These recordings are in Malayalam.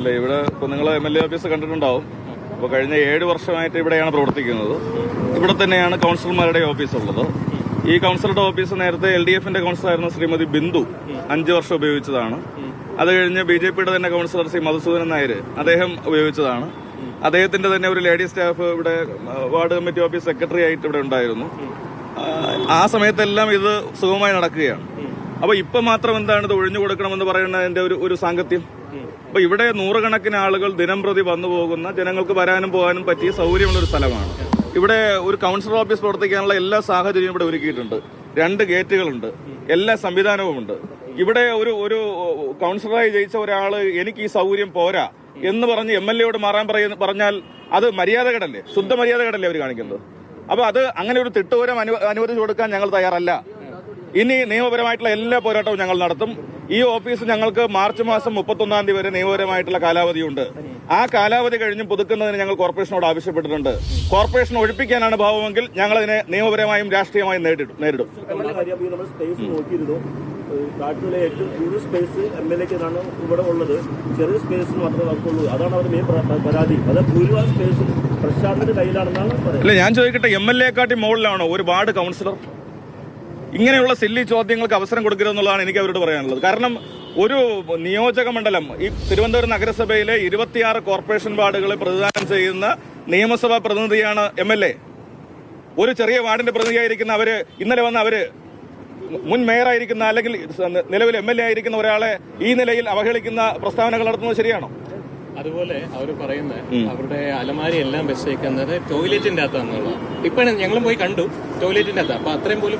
അല്ല, ഇവിടെ ഇപ്പോൾ നിങ്ങൾ MLA ഓഫീസ് കണ്ടിട്ടുണ്ടാവും. അപ്പോൾ കഴിഞ്ഞ 7 വർഷമായിട്ട് ഇവിടെയാണ് പ്രവർത്തിക്കുന്നത്. ഇവിടെ തന്നെയാണ് കൗൺസിലർമാരുടെ ഓഫീസ് ഉള്ളത്. ഈ കൗൺസിലറുടെ ഓഫീസ് നേരത്തെ LDFന്റെ കൗൺസിലറായിരുന്ന ശ്രീമതി ബിന്ദു 5 വർഷം ഉപയോഗിച്ചതാണ്. അത് കഴിഞ്ഞ് BJPയുടെ തന്നെ കൗൺസിലർ ശ്രീ മധുസൂദനൻ നായർ അദ്ദേഹം ഉപയോഗിച്ചതാണ്. അദ്ദേഹത്തിന്റെ തന്നെ ഒരു ലേഡി സ്റ്റാഫ് ഇവിടെ വാർഡ് കമ്മിറ്റി ഓഫീസ് സെക്രട്ടറി ആയിട്ട് ഇവിടെ ഉണ്ടായിരുന്നു. ആ സമയത്തെല്ലാം ഇത് സുഗമമായി നടക്കുകയാണ്. അപ്പൊ ഇപ്പൊ മാത്രം എന്താണ് ഇത് ഒഴിഞ്ഞു കൊടുക്കണമെന്ന് പറയുന്നതിന്റെ ഒരു സാങ്കത്യം? അപ്പൊ ഇവിടെ നൂറുകണക്കിന് ആളുകൾ ദിനം പ്രതി വന്നു പോകുന്ന, ജനങ്ങൾക്ക് വരാനും പോകാനും പറ്റിയ സൗകര്യമുള്ള ഒരു സ്ഥലമാണ്. ഇവിടെ ഒരു കൗൺസിലർ ഓഫീസ് പ്രവർത്തിക്കാനുള്ള എല്ലാ സാഹചര്യവും ഇവിടെ ഒരുക്കിയിട്ടുണ്ട്. 2 ഗേറ്റുകളുണ്ട്, എല്ലാ സംവിധാനവുമുണ്ട്. ഇവിടെ ഒരു കൗൺസിലറായി ജയിച്ച ഒരാള് എനിക്ക് ഈ സൗകര്യം പോരാ എന്ന് പറഞ്ഞ് MLAയോട് മാറാൻ പറഞ്ഞാൽ അത് മര്യാദകേടല്ലേ, ശുദ്ധ മര്യാദകേടല്ലേ അവർ കാണിക്കുന്നത്? അപ്പൊ അത് അങ്ങനെ ഒരു തിട്ടൂരം അനുവദിച്ചു കൊടുക്കാൻ ഞങ്ങൾ തയ്യാറല്ല. ഇനി നിയമപരമായിട്ടുള്ള എല്ലാ പോരാട്ടവും ഞങ്ങൾ നടത്തും. ഈ ഓഫീസ് ഞങ്ങൾക്ക് മാർച്ച് മാസം 31-ാം തീയതി വരെ നിയമപരമായിട്ടുള്ള കാലാവധിയുണ്ട്. ആ കാലാവധി കഴിഞ്ഞ് പുതുക്കുന്നതിന് ഞങ്ങൾ കോർപ്പറേഷനോട് ആവശ്യപ്പെട്ടിട്ടുണ്ട്. കോർപ്പറേഷൻ ഒഴിപ്പിക്കാനാണ് ഭാവമെങ്കിൽ ഞങ്ങൾ അതിനെ നിയമപരമായും രാഷ്ട്രീയമായും നേരിടും. കാട്ടിലെ ഏറ്റവും കൂടുതൽ സ്പേസ് MLAക്കാണ് ഇവിടെ ഉള്ളത്. ചെറിയ സ്പേസ് മാത്രമേ നമുക്കുള്ളൂ. അതാണ് അവരുടെ മെയിൻ പരാതി. അത് ഭൂരിഭാഗം സ്പേസും പ്രശാന്തിന്റെ കയ്യിലാണെന്നാണ് പറയുന്നത്. അല്ല, ഞാൻ ചോദിക്കട്ടെ, MLAക്കാട്ടി മുകളിലാണോ ഒരു വാർഡ് കൗൺസിലർ? ഇങ്ങനെയുള്ള സില്ലി ചോദ്യങ്ങൾക്ക് അവസരം കൊടുക്കരുതെന്നുള്ളതാണ് എനിക്ക് അവരോട് പറയാനുള്ളത്. കാരണം ഒരു നിയോജക മണ്ഡലം, ഈ തിരുവനന്തപുരം നഗരസഭയിലെ 26 കോർപ്പറേഷൻ വാർഡുകളെ പ്രതിദാനം ചെയ്യുന്ന നിയമസഭാ പ്രതിനിധിയാണ് MLA. ഒരു ചെറിയ വാർഡിന്റെ പ്രതിനിധിയായിരിക്കുന്ന അവര് ഇന്നലെ വന്ന അവര് മുൻ മേയറായിരിക്കുന്ന അല്ലെങ്കിൽ നിലവിൽ MLA ആയിരിക്കുന്ന ഒരാളെ ഈ നിലയിൽ അവഹേളിക്കുന്ന പ്രസ്താവനകൾ നടത്തുന്നത് ശരിയാണോ? അതുപോലെ അവർ പറയുന്നത് അവരുടെ അലമാരി എല്ലാം വെച്ചേക്കുന്നത് ടോയ്ലറ്റിന്റെ അകത്താണെന്നുള്ളത്. ഇപ്പൊ ഞങ്ങളും പോയി കണ്ടു, ടോയ്ലറ്റിന്റെ അകത്ത്. അപ്പൊ അത്രയും പോലും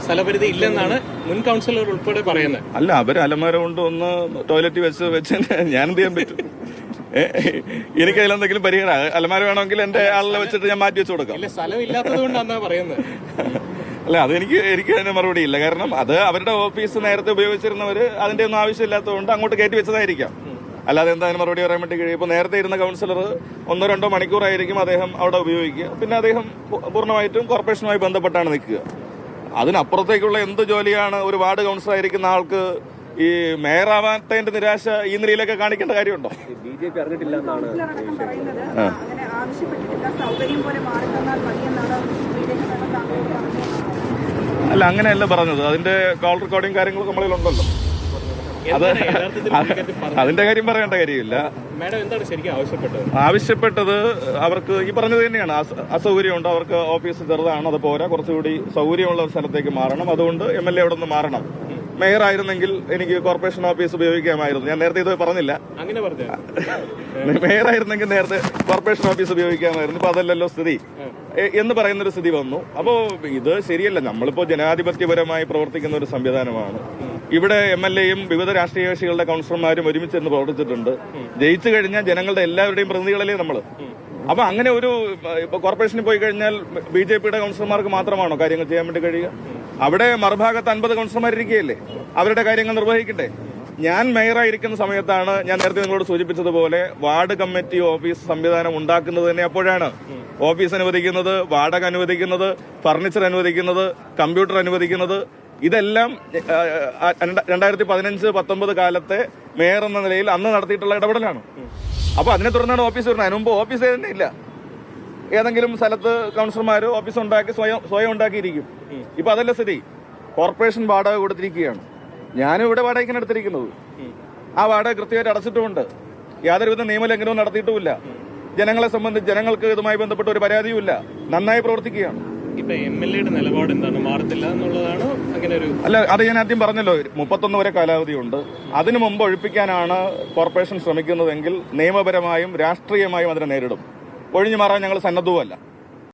സ്ഥലപരിധി ഇല്ലെന്നാണ് മുൻ കൗൺസിലർ ഉൾപ്പെടെ പറയുന്നത്. അല്ല, അവര് അലമാര കൊണ്ട് ഒന്ന് ടോയ്ലറ്റ് വെച്ച് ഞാൻ എന്ത് ചെയ്യാൻ പറ്റും? എനിക്ക് അതിലെന്തെങ്കിലും പരിഹാരം? അലമാര വേണമെങ്കിൽ എന്റെ ആളിനെ വെച്ചിട്ട് ഞാൻ മാറ്റി വെച്ച് കൊടുക്കാം. സ്ഥലം ഇല്ലാത്തത് കൊണ്ടാണ് പറയുന്നത്. അല്ല, എനിക്ക് അതിന് മറുപടി ഇല്ല. കാരണം അത് അവരുടെ ഓഫീസ് നേരത്തെ ഉപയോഗിച്ചിരുന്നവര് അതിന്റെ ഒന്നും ആവശ്യമില്ലാത്തതുകൊണ്ട് അങ്ങോട്ട് കയറ്റി വെച്ചതായിരിക്കാം. അല്ലാതെ എന്താ അതിന് മറുപടി പറയാൻ വേണ്ടി കഴിയും? ഇപ്പൊ നേരത്തെ ഇരുന്ന കൗൺസിലർ 1-2 മണിക്കൂറായിരിക്കും അദ്ദേഹം അവിടെ ഉപയോഗിക്കുക. പിന്നെ അദ്ദേഹം പൂർണ്ണമായിട്ടും കോർപ്പറേഷനുമായി ബന്ധപ്പെട്ടാണ് നിൽക്കുക. അതിനപ്പുറത്തേക്കുള്ള എന്ത് ജോലിയാണ് ഒരു വാർഡ് കൗൺസിലർ ആയിരിക്കുന്ന ആൾക്ക് ഈ മേയറാവാത്തതിന്റെ നിരാശ ഈ നിലയിലൊക്കെ കാണിക്കേണ്ട കാര്യമുണ്ടോ? BJP അറിഞ്ഞിട്ടില്ല എന്നാണ് അല്ല, അങ്ങനെയല്ല പറഞ്ഞത്. അതിന്റെ കോൾ റെക്കോർഡിംഗ് കാര്യങ്ങളൊക്കെ നമ്മളിലുണ്ടല്ലോ. അതിന്റെ കാര്യം പറയേണ്ട കാര്യമില്ല. ആവശ്യപ്പെട്ടത് അവർക്ക് ഈ പറഞ്ഞത് തന്നെയാണ്. അസൗകര്യമുണ്ട്, അവർക്ക് ഓഫീസ് ചെറുതാണ്, അത് പോരാ, കുറച്ചുകൂടി സൗകര്യമുള്ള ഒരു സ്ഥലത്തേക്ക് മാറണം. അതുകൊണ്ട് MLA അവിടെ നിന്ന് മാറണം. മേയർ ആയിരുന്നെങ്കിൽ എനിക്ക് കോർപ്പറേഷൻ ഓഫീസ് ഉപയോഗിക്കാമായിരുന്നു. ഞാൻ നേരത്തെ ഇത് പറഞ്ഞില്ല. മേയർ ആയിരുന്നെങ്കിൽ നേരത്തെ കോർപ്പറേഷൻ ഓഫീസ് ഉപയോഗിക്കാമായിരുന്നു. ഇപ്പൊ അതല്ലല്ലോ സ്ഥിതി എന്ന് പറയുന്നൊരു സ്ഥിതി വന്നു. അപ്പോ ഇത് ശരിയല്ല. നമ്മളിപ്പോ ജനാധിപത്യപരമായി പ്രവർത്തിക്കുന്ന ഒരു സംവിധാനമാണ്. ഇവിടെ MLAയും വിവിധ രാഷ്ട്രീയ കക്ഷികളുടെ കൗൺസിലർമാരും ഒരുമിച്ച് പ്രവർത്തിച്ചിട്ടുണ്ട്. ജയിച്ചു കഴിഞ്ഞാൽ ജനങ്ങളുടെ എല്ലാവരുടെയും പ്രതിനിധികളല്ലേ നമ്മള്. അപ്പൊ അങ്ങനെ ഒരു ഇപ്പൊ കോർപ്പറേഷനിൽ പോയി കഴിഞ്ഞാൽ BJPയുടെ കൗൺസിലർമാർക്ക് മാത്രമാണോ കാര്യങ്ങൾ ചെയ്യാൻ വേണ്ടി കഴിയുക? അവിടെ മറുഭാഗത്ത് 50 കൗൺസിലർമാരിരിക്കുകയല്ലേ, അവരുടെ കാര്യങ്ങൾ നിർവഹിക്കട്ടെ. ഞാൻ മേയറായിരിക്കുന്ന സമയത്താണ് ഞാൻ നേരത്തെ നിങ്ങളോട് സൂചിപ്പിച്ചതുപോലെ വാർഡ് കമ്മിറ്റി ഓഫീസ് സംവിധാനം ഉണ്ടാക്കുന്നത് തന്നെ അപ്പോഴാണ്. ഓഫീസ് അനുവദിക്കുന്നത്, വാടക അനുവദിക്കുന്നത്, ഫർണിച്ചർ അനുവദിക്കുന്നത്, കമ്പ്യൂട്ടർ അനുവദിക്കുന്നത്, ഇതെല്ലാം 2015-19 കാലത്തെ മേയർ എന്ന നിലയിൽ അന്ന് നടത്തിയിട്ടുള്ള ഇടപെടലാണ്. അപ്പൊ അതിനെ തുടർന്നാണ് ഓഫീസ് വരുന്നത്. അതിനുമുമ്പ് ഓഫീസ് തന്നെ ഇല്ല. ഏതെങ്കിലും സ്ഥലത്ത് കൗൺസിലർമാർ ഓഫീസ് ഉണ്ടാക്കി സ്വയം ഉണ്ടാക്കിയിരിക്കും. ഇപ്പൊ അതല്ല സ്ഥിതി. കോർപ്പറേഷൻ വാടക കൊടുത്തിരിക്കുകയാണ്. ഞാനും ഇവിടെ വാടകയ്ക്കാണ് എടുത്തിരിക്കുന്നത്. ആ വാടക കൃത്യമായിട്ട് അടച്ചിട്ടുമുണ്ട്. യാതൊരുവിധ നിയമലംഘനവും നടത്തിയിട്ടുമില്ല. ജനങ്ങളെ സംബന്ധിച്ച് ജനങ്ങൾക്ക് ഇതുമായി ബന്ധപ്പെട്ട ഒരു പരാതിയുമില്ല. നന്നായി പ്രവർത്തിക്കുകയാണ്. ഇപ്പൊ MLAയുടെ നിലപാട് എന്താണ്? മാറത്തില്ല എന്നുള്ളതാണോ? അങ്ങനെ ഒരു അല്ല, അത് ഞാൻ ആദ്യം പറഞ്ഞല്ലോ, 31 വരെ കാലാവധിയുണ്ട്. അതിനു മുമ്പ് ഒഴിപ്പിക്കാനാണ് കോർപ്പറേഷൻ ശ്രമിക്കുന്നതെങ്കിൽ നിയമപരമായും രാഷ്ട്രീയമായും അതിനെ നേരിടും. ഒഴിഞ്ഞു മാറാൻ ഞങ്ങൾ സന്നദ്ധവുമല്ല.